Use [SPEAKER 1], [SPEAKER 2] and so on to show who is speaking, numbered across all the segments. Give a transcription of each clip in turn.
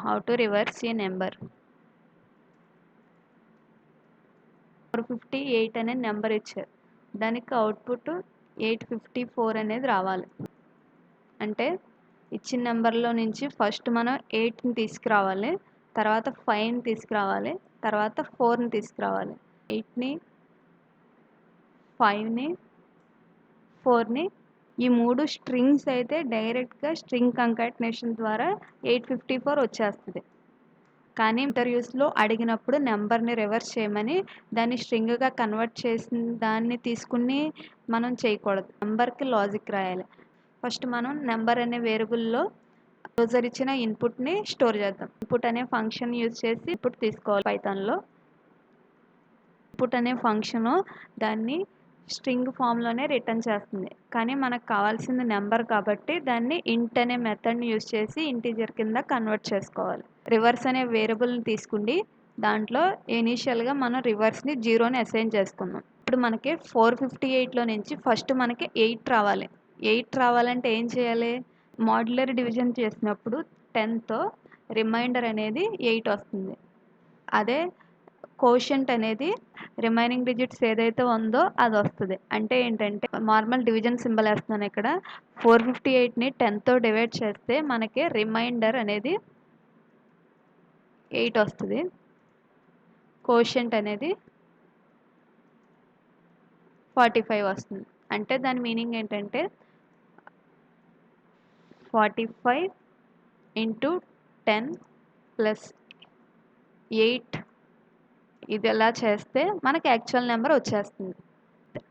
[SPEAKER 1] How to reverse A number. 458 అనే number ఇచ్చారు, దానికి అవుట్పుట్ 854 అనేది రావాలి. అంటే ఇచ్చిన నెంబర్లో నుంచి ఫస్ట్ మనం 8ని తీసుకురావాలి, తర్వాత 5ని తీసుకురావాలి, తర్వాత 4ని తీసుకురావాలి. 8ని 5ని 4ని ఈ 3 స్ట్రింగ్స్ అయితే డైరెక్ట్గా స్ట్రింగ్ కంకాటినేషన్ ద్వారా 854 వచ్చేస్తుంది. కానీ ఇంటర్వ్యూస్లో అడిగినప్పుడు నెంబర్ని రివర్స్ చేయమని దాన్ని స్ట్రింగ్గా కన్వర్ట్ చేసిన దాన్ని తీసుకుని మనం చేయకూడదు. నెంబర్కి లాజిక్ రాయాలి. ఫస్ట్ మనం నెంబర్ అనే వేరియబుల్లో యూజర్ ఇచ్చిన ఇన్పుట్ని స్టోర్ చేద్దాం. ఇన్పుట్ అనే ఫంక్షన్ యూజ్ చేసి ఇన్పుట్ తీసుకోవాలి. పైథాన్లో ఇన్పుట్ అనే ఫంక్షను దాన్ని స్ట్రింగ్ ఫామ్లోనే రిటర్న్ చేస్తుంది, కానీ మనకు కావాల్సింది నెంబర్ కాబట్టి దాన్ని ఇంట్ అనే మెథడ్ని యూజ్ చేసి ఇంటీజర్ కింద కన్వర్ట్ చేసుకోవాలి. రివర్స్ అనే వేరియబుల్ని తీసుకుండి దాంట్లో ఇనీషియల్గా మనం రివర్స్ని 0ని అసైన్ చేసుకుందాం. ఇప్పుడు మనకి 458లో నుంచి ఫస్ట్ మనకి 8 రావాలి. 8 రావాలంటే ఏం చేయాలి? మాడ్యులర్ డివిజన్ చేసినప్పుడు 10తో రిమైండర్ అనేది 8 వస్తుంది. అదే కోషంట్ అనేది రిమైనింగ్ డిజిట్స్ ఏదైతే ఉందో అది వస్తుంది. అంటే ఏంటంటే నార్మల్ డివిజన్ సింబల్ వేస్తున్నాను ఇక్కడ. 458ని 10తో డివైడ్ చేస్తే మనకి రిమైండర్ అనేది 8 వస్తుంది. కోషంట్ అనేది 45 వస్తుంది. అంటే దాని మీనింగ్ ఏంటంటే 45 ఇంటూ 10 ప్లస్ 8 ఇది ఎలా చేస్తే మనకి యాక్చువల్ నెంబర్ వచ్చేస్తుంది.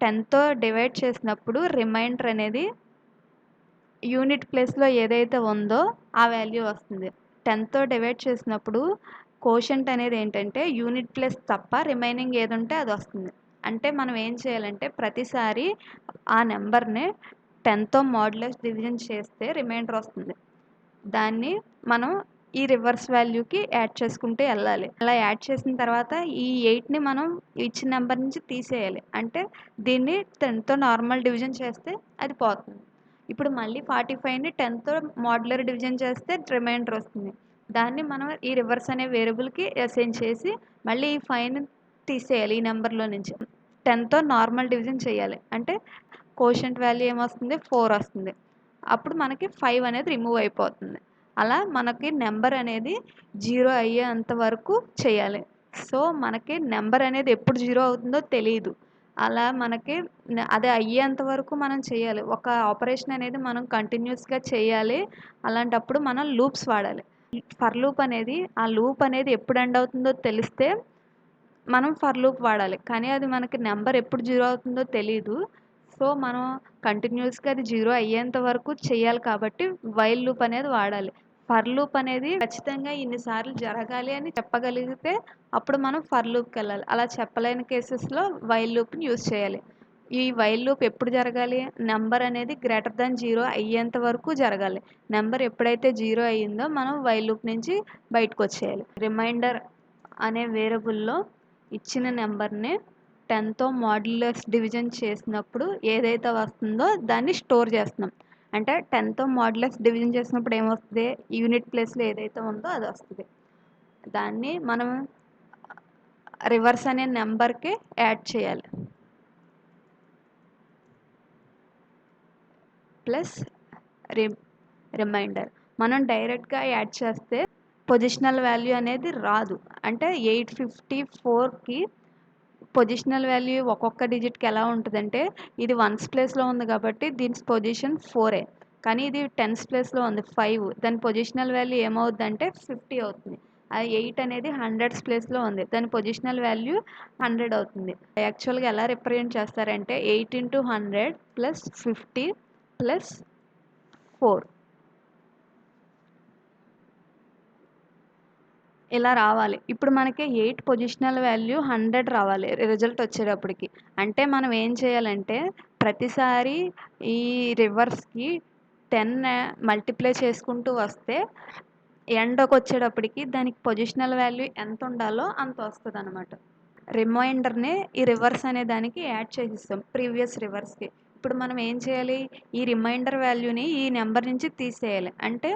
[SPEAKER 1] 10తో డివైడ్ చేసినప్పుడు రిమైండర్ అనేది యూనిట్ ప్లేస్లో ఏదైతే ఉందో ఆ వాల్యూ వస్తుంది. 10తో డివైడ్ చేసినప్పుడు కోషంట్ అనేది ఏంటంటే యూనిట్ ప్లేస్ తప్ప రిమైనింగ్ ఏది ఉంటే అది వస్తుంది. అంటే మనం ఏం చేయాలంటే ప్రతిసారి ఆ నెంబర్ని 10తో మాడ్యులస్ డివిజన్ చేస్తే రిమైండర్ వస్తుంది. దాన్ని మనం ఈ రివర్స్ వాల్యూకి యాడ్ చేసుకుంటూ వెళ్ళాలి. అలా యాడ్ చేసిన తర్వాత ఈ 8ని మనం ఇచ్చిన నెంబర్ నుంచి తీసేయాలి. అంటే దీన్ని 10తో నార్మల్ డివిజన్ చేస్తే అది పోతుంది. ఇప్పుడు మళ్ళీ 45ని 10తో మాడ్యులర్ డివిజన్ చేస్తే రిమైండర్ వస్తుంది. దాన్ని మనం ఈ రివర్స్ అనే వేరియబుల్కి అసైన్ చేసి మళ్ళీ ఈ 5ని తీసేయాలి ఈ నెంబర్లో నుంచి. 10తో నార్మల్ డివిజన్ చేయాలి. అంటే కోషంట్ వాల్యూ ఏమొస్తుంది? 4 వస్తుంది. అప్పుడు మనకి 5 అనేది రిమూవ్ అయిపోతుంది. అలా మనకి నెంబర్ అనేది 0 అయ్యేంత వరకు చేయాలి. సో మనకి నెంబర్ అనేది ఎప్పుడు 0 అవుతుందో తెలియదు. అలా మనకి అది అయ్యేంత వరకు మనం చేయాలి. ఒక ఆపరేషన్ అనేది మనం కంటిన్యూస్గా చేయాలి. అలాంటప్పుడు మనం లూప్స్ వాడాలి. ఫర్ లూప్ అనేది ఆ లూప్ అనేది ఎప్పుడు ఎండ్ అవుతుందో తెలిస్తే మనం ఫర్ లూప్ వాడాలి. కానీ అది మనకి నెంబర్ ఎప్పుడు 0 అవుతుందో తెలియదు. సో మనం కంటిన్యూస్గా అది 0 అయ్యేంత వరకు చేయాలి కాబట్టి వైల్ లూప్ అనేది వాడాలి. ఫర్ లూప్ అనేది ఖచ్చితంగా ఇన్నిసార్లు జరగాలి అని చెప్పగలిగితే అప్పుడు మనం ఫర్ లూప్కి వెళ్ళాలి. అలా చెప్పలేని కేసెస్లో వైల్ లూప్ని యూజ్ చేయాలి. ఈ వైల్ లూప్ ఎప్పుడు జరగాలి? నెంబర్ అనేది గ్రేటర్ దాన్ 0 అయ్యేంత వరకు జరగాలి. నెంబర్ ఎప్పుడైతే 0 అయ్యిందో మనం వైల్ లూప్ నుంచి బయటకు వచ్చేయాలి. రిమైండర్ అనే వేరియబుల్లో ఇచ్చిన నెంబర్ని 10తో మాడ్యులస్ డివిజన్ చేసినప్పుడు ఏదైతే వస్తుందో దాన్ని స్టోర్ చేస్తున్నాం. అంటే 10తో మాడ్యులస్ డివిజన్ చేసినప్పుడు ఏమొస్తుంది? యూనిట్ ప్లేస్లో ఏదైతే ఉందో అది వస్తుంది. దాన్ని మనం రివర్స్ అనే నెంబర్కి యాడ్ చేయాలి. ప్లస్ రిమైండర్ మనం డైరెక్ట్గా యాడ్ చేస్తే పొజిషనల్ వాల్యూ అనేది రాదు. అంటే 854కి పొజిషనల్ వాల్యూ ఒక్కొక్క డిజిట్కి ఎలా ఉంటుందంటే ఇది 1s ప్లేస్లో ఉంది కాబట్టి దీని పొజిషన్ 4. కానీ ఇది 10s ప్లేస్లో ఉంది 5. దాని పొజిషనల్ వాల్యూ ఏమవుతుందంటే 50 అవుతుంది. అది 8 అనేది 100s ప్లేస్లో ఉంది, దాని పొజిషనల్ వాల్యూ 100 అవుతుంది. యాక్చువల్గా ఎలా రిప్రజెంట్ చేస్తారంటే 8 ఇంటూ 100 ప్లస్ 50 ప్లస్ 4 ఇలా రావాలి. ఇప్పుడు మనకి 8 పొజిషనల్ వాల్యూ 100 రావాలి రిజల్ట్ వచ్చేటప్పటికి. అంటే మనం ఏం చేయాలంటే ప్రతిసారి ఈ రివర్స్కి 10 మల్టిప్లై చేసుకుంటూ వస్తే ఎండ్కి వచ్చేటప్పటికి దానికి పొజిషనల్ వాల్యూ ఎంత ఉండాలో అంత వస్తుంది అనమాట. రిమైండర్ని ఈ రివర్స్ అనే దానికి యాడ్ చేసిస్తాం ప్రీవియస్ రివర్స్కి. ఇప్పుడు మనం ఏం చేయాలి? ఈ రిమైండర్ వాల్యూని ఈ నెంబర్ నుంచి తీసేయాలి. అంటే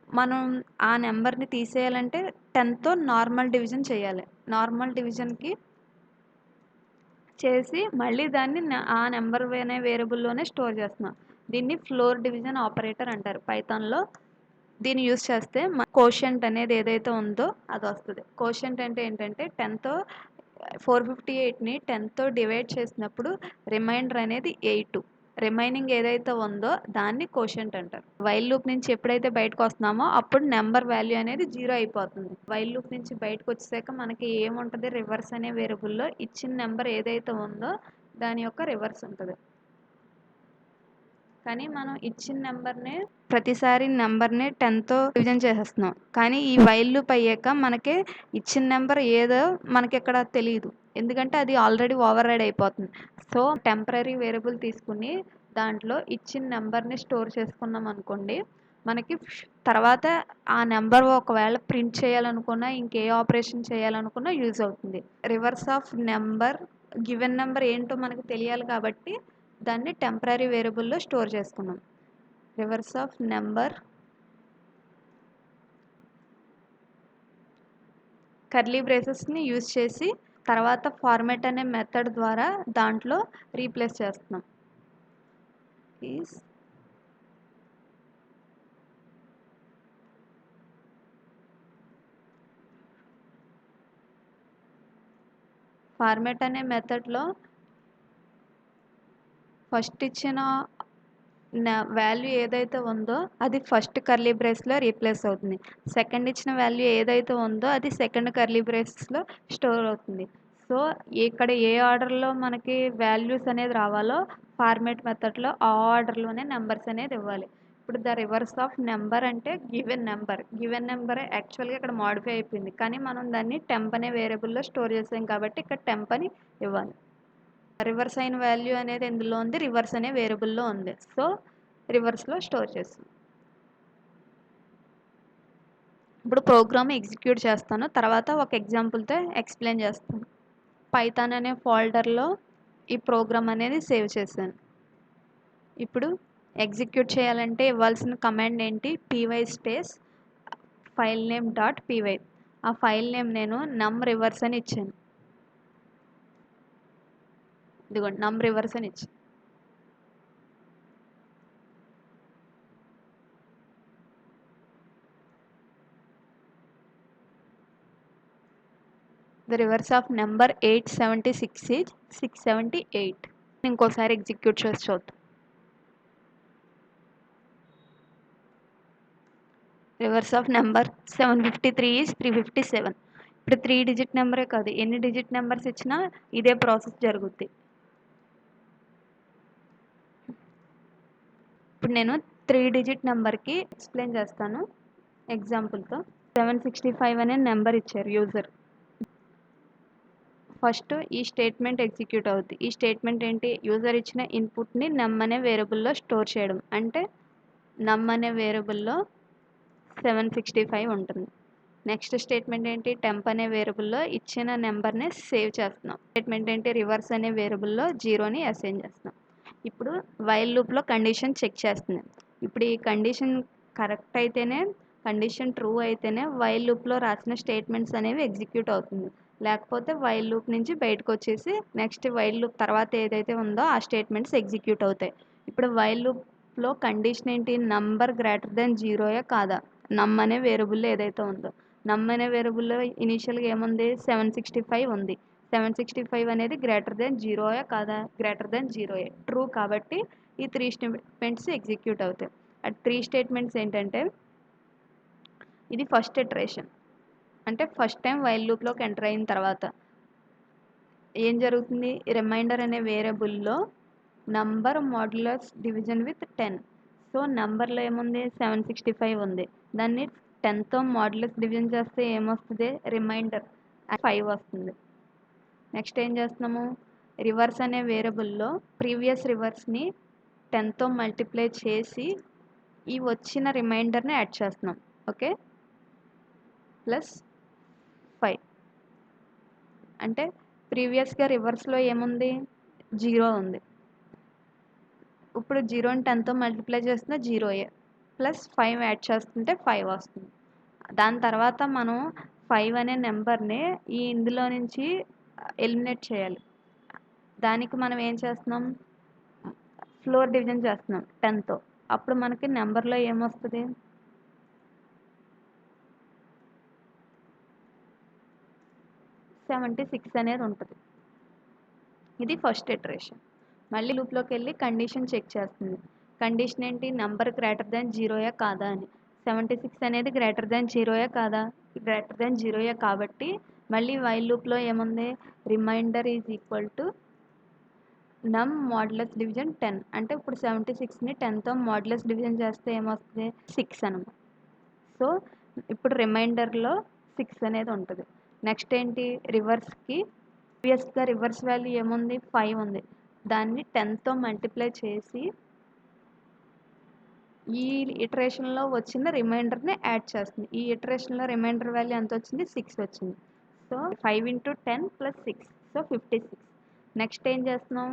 [SPEAKER 1] మనం ఆ నెంబర్ని తీసేయాలంటే 10తో నార్మల్ డివిజన్ చేయాలి. నార్మల్ డివిజన్కి చేసి మళ్ళీ దాన్ని ఆ నెంబర్ అనే వేరియబుల్లోనే స్టోర్ చేస్తున్నాం. దీన్ని ఫ్లోర్ డివిజన్ ఆపరేటర్ అంటారు పైథాన్లో. దీన్ని యూజ్ చేస్తే కోషంట్ అనేది ఏదైతే ఉందో అది వస్తుంది. కోషంట్ అంటే ఏంటంటే 10తో 458ని 10తో డివైడ్ చేసినప్పుడు రిమైండర్ అనేది 8. రిమైనింగ్ ఏదైతే ఉందో దాన్ని కోషంట్ అంటారు. వైల్ లూప్ నుంచి ఎప్పుడైతే బయటకు వస్తున్నామో అప్పుడు నెంబర్ వాల్యూ అనేది 0 అయిపోతుంది. వైల్ లూప్ నుంచి బయటకు వచ్చాక మనకి ఏముంటుంది, రివర్స్ అనే వేరియబుల్లో ఇచ్చిన నెంబర్ ఏదైతే ఉందో దాని యొక్క రివర్స్ ఉంటుంది. కానీ మనం ఇచ్చిన నెంబర్నే ప్రతిసారి నెంబర్ని 10తో డివిజన్ చేసేస్తున్నాం. కానీ ఈ వైల్ లూప్ అయ్యాక మనకి ఇచ్చిన నెంబర్ ఏదో మనకి ఇక్కడ తెలియదు, ఎందుకంటే అది ఆల్రెడీ ఓవర్ రైడ్ అయిపోతుంది. సో టెంపరీ వేరియబుల్ తీసుకుని దాంట్లో ఇచ్చిన నెంబర్ని స్టోర్ చేసుకున్నాం అనుకోండి, మనకి తర్వాత ఆ నెంబర్ ఒకవేళ ప్రింట్ చేయాలనుకున్నా ఇంకే ఆపరేషన్ చేయాలనుకున్నా యూజ్ అవుతుంది. Reverse of number given number ఏంటో మనకు తెలియాలి కాబట్టి దాన్ని టెంపరీ వేరియబుల్లో స్టోర్ చేసుకున్నాం. రివర్స్ ఆఫ్ నెంబర్ కర్లీ బ్రేసెస్ని యూజ్ చేసి తర్వాత ఫార్మాట్ అనే మెథడ్ ద్వారా దాంట్లో రీప్లేస్ చేస్తున్నాం. ఈజ్ ఫార్మాట్ అనే మెథడ్లో ఫస్ట్ ఇచ్చిన వాల్యూ ఏదైతే ఉందో అది ఫస్ట్ కర్లీ బ్రేస్లో రీప్లేస్ అవుతుంది. సెకండ్ ఇచ్చిన వాల్యూ ఏదైతే ఉందో అది సెకండ్ కర్లీ బ్రేసెస్లో స్టోర్ అవుతుంది. సో ఇక్కడ ఏ ఆర్డర్లో మనకి వాల్యూస్ అనేది రావాలో ఫార్మాట్ మెథడ్లో ఆ ఆర్డర్లోనే నెంబర్స్ అనేది ఇవ్వాలి. ఇప్పుడు ద రివర్స్ ఆఫ్ నెంబర్ అంటే గివెన్ నెంబర్ యాక్చువల్గా ఇక్కడ మాడిఫై అయిపోయింది, కానీ మనం దాన్ని టెంప్ అనే వేరియబుల్లో స్టోర్ చేసాం కాబట్టి ఇక్కడ టెంప్ అని ఇవ్వాలి. రివర్స్ అయిన వాల్యూ అనేది ఎందులో ఉంది, రివర్స్ అనే వేరియబుల్లో ఉంది. సో రివర్స్లో స్టోర్ చేస్తాం. ఇప్పుడు ప్రోగ్రామ్ ఎగ్జిక్యూట్ చేస్తాను, తర్వాత ఒక ఎగ్జాంపుల్తో ఎక్స్ప్లెయిన్ చేస్తాను. పైథాన్ అనే ఫోల్డర్లో ఈ ప్రోగ్రామ్ అనేది సేవ్ చేశాను. ఇప్పుడు ఎగ్జిక్యూట్ చేయాలంటే ఇవ్వాల్సిన కమాండ్ ఏంటి, py space file name dot py. ఆ ఫైల్ నేమ్ నేను నమ్ రివర్స్ అని ఇచ్చాను. ఇదిగోండి నమ్ రివర్స్ అని ఇచ్చాను. The reverse of number 876 is 678. ఇంకోసారి ఎగ్జిక్యూట్ చేసి చూద్దాం. Reverse of number 753 is 357. ఇప్పుడు 3 డిజిట్ నెంబరే కాదు, ఎన్ని డిజిట్ నెంబర్స్ ఇచ్చినా ఇదే ప్రాసెస్ జరుగుద్ది. ఇప్పుడు నేను 3 డిజిట్ నెంబర్కి ఎక్స్ప్లెయిన్ చేస్తాను ఎగ్జాంపుల్తో. 765 అనే నెంబర్ ఇచ్చారు యూజర్. ఫస్ట్ ఈ స్టేట్మెంట్ ఎగ్జిక్యూట్ అవుద్ది. ఈ స్టేట్మెంట్ ఏంటి, యూజర్ ఇచ్చిన ఇన్పుట్ని నమ్ అనే వేరియబుల్లో స్టోర్ చేయడం. అంటే నమ్ అనే వేరియబుల్లో 765 ఉంటుంది. నెక్స్ట్ స్టేట్మెంట్ ఏంటి, టెంప్ అనే వేరియబుల్లో ఇచ్చిన నెంబర్ని సేవ్ చేస్తున్నాం. స్టేట్మెంట్ ఏంటి, రివర్స్ అనే వేరియబుల్లో 0ని అసైన్ చేస్తున్నాం. ఇప్పుడు వైల్ లూప్లో కండిషన్ చెక్ చేస్తుంది. ఇప్పుడు ఈ కండిషన్ కరెక్ట్ అయితేనే, కండిషన్ ట్రూ అయితేనే వైల్ లూప్లో రాసిన స్టేట్మెంట్స్ అనేవి ఎగ్జిక్యూట్ అవుతుంది. లేకపోతే వైల్ లూప్ నుంచి బయటకు వచ్చేసి నెక్స్ట్ వైల్ లూప్ తర్వాత ఏదైతే ఉందో ఆ స్టేట్మెంట్స్ ఎగ్జిక్యూట్ అవుతాయి. ఇప్పుడు వైల్ లూప్లో కండిషన్ ఏంటి, నంబర్ గ్రేటర్ దెన్ 0యా కాదా, నమ్ అనే వేరియబుల్లో ఏదైతే ఉందో. నమ్ అనే వేరియబుల్లో ఇనీషియల్గా ఏముంది, 765 ఉంది. 765 అనేది గ్రేటర్ దెన్ 0యా కాదా, గ్రేటర్ దెన్ 0యే, ట్రూ. కాబట్టి ఈ 3 స్టేట్మెంట్స్ ఎగ్జిక్యూట్ అవుతాయి. ఆ 3 స్టేట్మెంట్స్ ఏంటంటే, ఇది ఫస్ట్ ఇటరేషన్, అంటే ఫస్ట్ టైం వైల్ లూప్లోకి ఎంటర్ అయిన తర్వాత ఏం జరుగుతుంది, రిమైండర్ అనే వేరియబుల్లో number modulus division with 10. So నెంబర్లో ఏముంది, 765 ఉంది. దాన్ని 10తో మాడ్యులస్ డివిజన్ చేస్తే ఏమొస్తుంది, రిమైండర్ 5 వస్తుంది. నెక్స్ట్ ఏం చేస్తున్నాము, రివర్స్ అనే వేరియబుల్లో ప్రీవియస్ రివర్స్ని 10తో మల్టిప్లై చేసి ఈ వచ్చిన రిమైండర్ని యాడ్ చేస్తున్నాం. Okay, plus 5. అంటే ప్రీవియస్గా రివర్స్లో ఏముంది, 0 ఉంది. ఇప్పుడు 0ని 10తో మల్టిప్లై చేస్తున్నా 0యే. ప్లస్ 5 యాడ్ చేస్తుంటే 5 వస్తుంది. దాని తర్వాత మనం 5 అనే నెంబర్ని ఇందులో నుంచి ఎలిమినేట్ చేయాలి. దానికి మనం ఏం చేస్తున్నాం, ఫ్లోర్ డివిజన్ చేస్తున్నాం 10తో. అప్పుడు మనకి నెంబర్లో ఏమొస్తుంది, 76 అనేది ఉంటుంది. ఇది ఫస్ట్ ఇటరేషన్. మళ్ళీ లూప్లోకి వెళ్ళి కండిషన్ చెక్ చేస్తుంది. కండిషన్ ఏంటి, నెంబర్ గ్రేటర్ దాన్ జీరోయా కాదా అని. 76 అనేది గ్రేటర్ దాన్ జీరోయా కాదా, గ్రేటర్ దాన్ జీరోయా కాబట్టి మళ్ళీ వైల్ లూప్లో ఏముంది, రిమైండర్ ఈజ్ ఈక్వల్ టు నమ్ మోడ్యులస్ డివిజన్ 10. అంటే ఇప్పుడు 76ని 10తో మోడ్యులస్ డివిజన్ చేస్తే ఏమొస్తుంది, 6 అనమాట. సో ఇప్పుడు రిమైండర్లో 6 అనేది ఉంటుంది. నెక్స్ట్ ఏంటి, రివర్స్కి ప్రీవియస్గా రివర్స్ వాల్యూ ఏముంది, 5 ఉంది. దాన్ని 10తో మల్టిప్లై చేసి ఈ ఇటరేషన్లో వచ్చిన రిమైండర్ని యాడ్ చేస్తుంది. ఈ ఇటరేషన్లో రిమైండర్ వాల్యూ ఎంత వచ్చింది, 6 వచ్చింది. So 5 × 10 + 6, so 56. నెక్స్ట్ ఏం చేస్తున్నాం,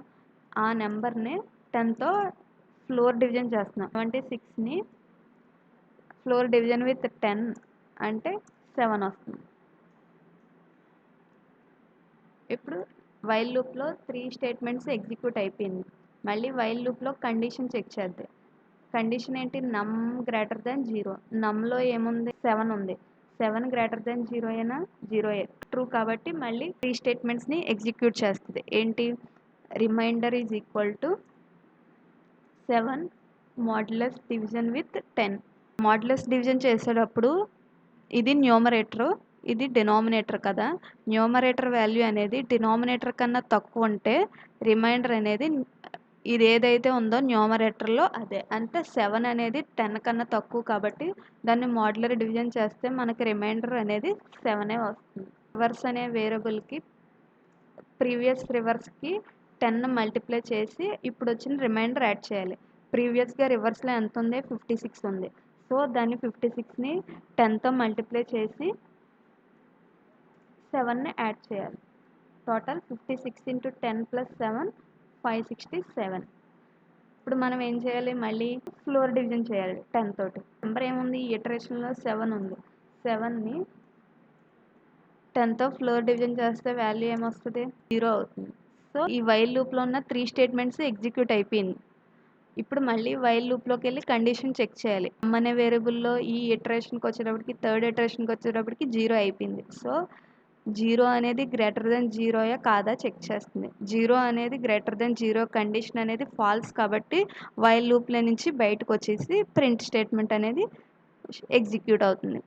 [SPEAKER 1] ఆ నెంబర్ని 10తో ఫ్లోర్ డివిజన్ చేస్తున్నాం. 76ని ఫ్లోర్ డివిజన్ విత్ 10 అంటే 7 వస్తుంది. ఇప్పుడు వైల్ లూప్లో 3 స్టేట్మెంట్స్ ఎగ్జిక్యూట్ అయిపోయింది. మళ్ళీ వైల్ లూప్లో కండిషన్ చెక్ చేద్దాం. కండిషన్ ఏంటి, నమ్ గ్రేటర్ దాన్ 0. నమ్లో ఏముంది, 7 ఉంది. 7 గ్రేటర్ దాన్ 0 అయినా 0 ట్రూ కాబట్టి మళ్ళీ 3 స్టేట్మెంట్స్ని ఎగ్జిక్యూట్ చేస్తుంది. ఏంటి, reminder is equal to 7 modulus division with 10. Modulus division చేసేటప్పుడు ఇది న్యూమరేటర్, ఇది డినామినేటర్ కదా. న్యూమరేటర్ వాల్యూ అనేది డినామినేటర్ కన్నా తక్కువ ఉంటే రిమైండర్ అనేది ఇది ఏదైతే ఉందో న్యూమరేటర్లో అదే. అంటే 7 అనేది 10 కన్నా తక్కువ కాబట్టి దాన్ని మోడ్యులర్ డివిజన్ చేస్తే మనకి రిమైండర్ అనేది 7 వస్తుంది. రివర్స్ అనే వేరియబుల్కి ప్రీవియస్ రివర్స్కి 10 మల్టిప్లై చేసి ఇప్పుడు వచ్చిన రిమైండర్ యాడ్ చేయాలి. ప్రీవియస్గా రివర్స్లో ఎంత ఉంది, 56 ఉంది. సో దాన్ని 56ని 10తో మల్టిప్లై చేసి 7ని యాడ్ చేయాలి. టోటల్ 56 × 10 + 7 567. ఇప్పుడు మనం ఏం చేయాలి, మళ్ళీ ఫ్లోర్ డివిజన్ చేయాలి 10 తోటి. నెంబర్ ఏముంది, ఈ ఇటరేషన్లో 7 ఉంది. 7ని 10తో ఫ్లోర్ డివిజన్ చేస్తే వాల్యూ ఏమొస్తుంది, 0 అవుతుంది. సో ఈ వైల్ లూప్లో ఉన్న 3 స్టేట్మెంట్స్ ఎగ్జిక్యూట్ అయిపోయింది. ఇప్పుడు మళ్ళీ వైల్ లూప్లోకి వెళ్ళి కండిషన్ చెక్ చేయాలి. అనే వేరియబుల్లో ఈ ఇటరేషన్కి వచ్చేటప్పటికి, థర్డ్ ఇటరేషన్కి వచ్చేటప్పటికి 0 అయిపోయింది. సో 0 అనేది గ్రేటర్ దాన్ 0యా కాదా చెక్ చేస్తుంది. 0 అనేది గ్రేటర్ దాన్ 0 కండిషన్ అనేది ఫాల్స్ కాబట్టి వైల్ లూప్లో నుంచి బయటకు వచ్చేసి ప్రింట్ స్టేట్మెంట్ అనేది ఎగ్జిక్యూట్ అవుతుంది.